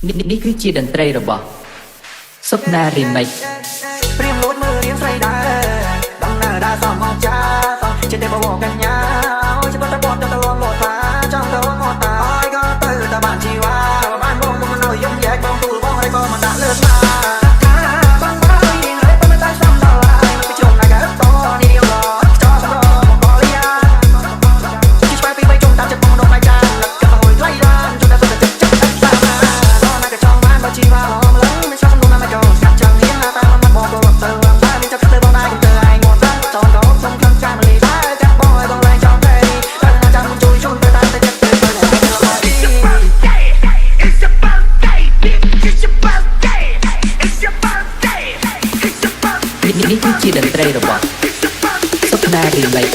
នេះគឺជាតន្ត្រីរបស់សុខណារីមិចព្រៀងលួចមើលរៀងស្រីដែរដំណើរដើរសំអងចាចិត្តតែបបកកញ្ញាអូចិត្តតែបត់ទៅលងមកថាចង់ទៅមកតាឲ្យក៏ទៅតែបានជីវ៉ាបានបងមិននៅយំយ៉ែកបងទូលបងហើយក៏មិនដាក់លើស្មាបងបងរៀងហើយតែមិនតែសំដល់ហើយមិនជុំណាក៏តនេះរចោលទៅមកបលីយ៉ាជីស្បែកពីបីជុំតាមចិត្តបងដងដៃចាក៏ហួយថ្លៃដែរជុំតែសុទ្ធចិត្តចិត្តតាមណាក៏ចង់បានបើជីវ៉ាឡងឡើងមិនឆ្លងក្នុងណាមកក៏កាត់ចាំរៀងណាតាមមកបងក៏ទៅបានមានចិត្តទៅបងដែរក៏ទៅឯងមកទៅចង់ក៏សុំខំចាំលីដែរចាក់បងឲ្យបងឡើងចង់តែតែណាចាំជួយជូនទៅតាមតែចិត្តទៅទៅ It's your birthday It's your birthday It's your birthday It's your birthday នេះគឺជាតន្ត្រីរបស់សុខណារីមិច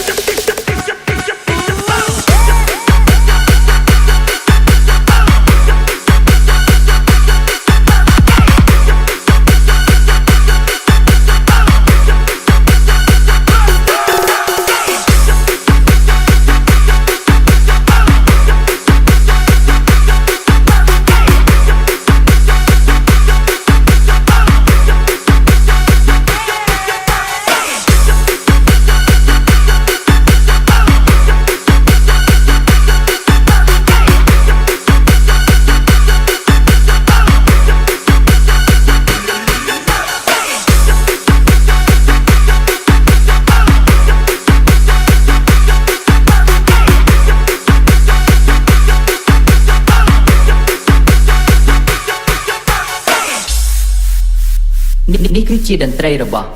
នេះគឺជាតន្ត្រីរបស់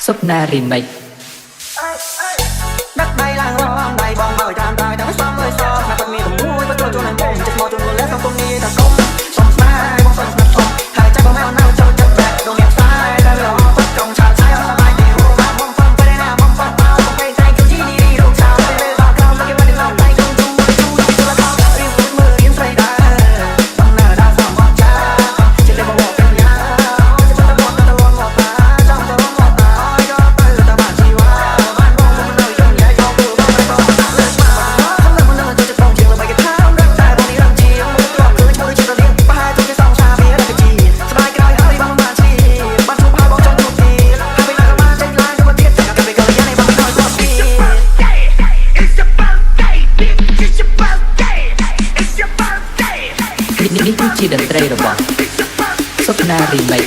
សុខណារីមិចដាក់ដៃឡើងរងដៃបងឲ្យតាមដៃតែមិនសមឲ្យសោះណាគាត់មានតែមួយបើចូលចូលនឹងបងចិត្តមកចូលលើក្នុងនេះតែសុំស្មារបងសុំស្មាត់សុំហើយចាំបងមកចូលចិត្តបែបដងអ្នកស្អាតតែរងទឹកកុំឆាឆាយអត់សบายទេរួមមកបងសុំពេលណាបងសុំមកបងពេលតែជួយនេះរងឆាពេលបាក់ក្រោមគេមិនដឹងដៃចូលចូលចូលទៅដល់រៀងមើលរៀងស្រីដែរដំណើរដើរសំអងចាចិត្តតែបងមកកញ្ញាចិត្តតែបងទៅលងមកតាចង់ទៅមកតាឲ្យក៏ទៅតែបានជីវ៉ាបានបងមិននៅយំយ៉ែកបងទូបងមិនបងលើស្មាមិននឹងទៅចិត្តបងជាងល្បីគេថារឹកតែបងនេះរឹកជាងមកគ្រាប់គឺឈ្មោះចិត្តរៀងប្រហែលទៅគេសងសាវាទៅជីស្ដាយក្រោយហើយបងបានជីបានជួបហើយបងចង់ជួបទីហើយពេលណាក៏បានចេញឡាយទៅមកទៀតតែក៏ពេលក៏យ៉ាងនេះបងមិនឲ្យស្គាល់ It's your birthday It's your birthday It's your birthday នេះគឺជាតន្ត្រីរបស់សុខណារីមិច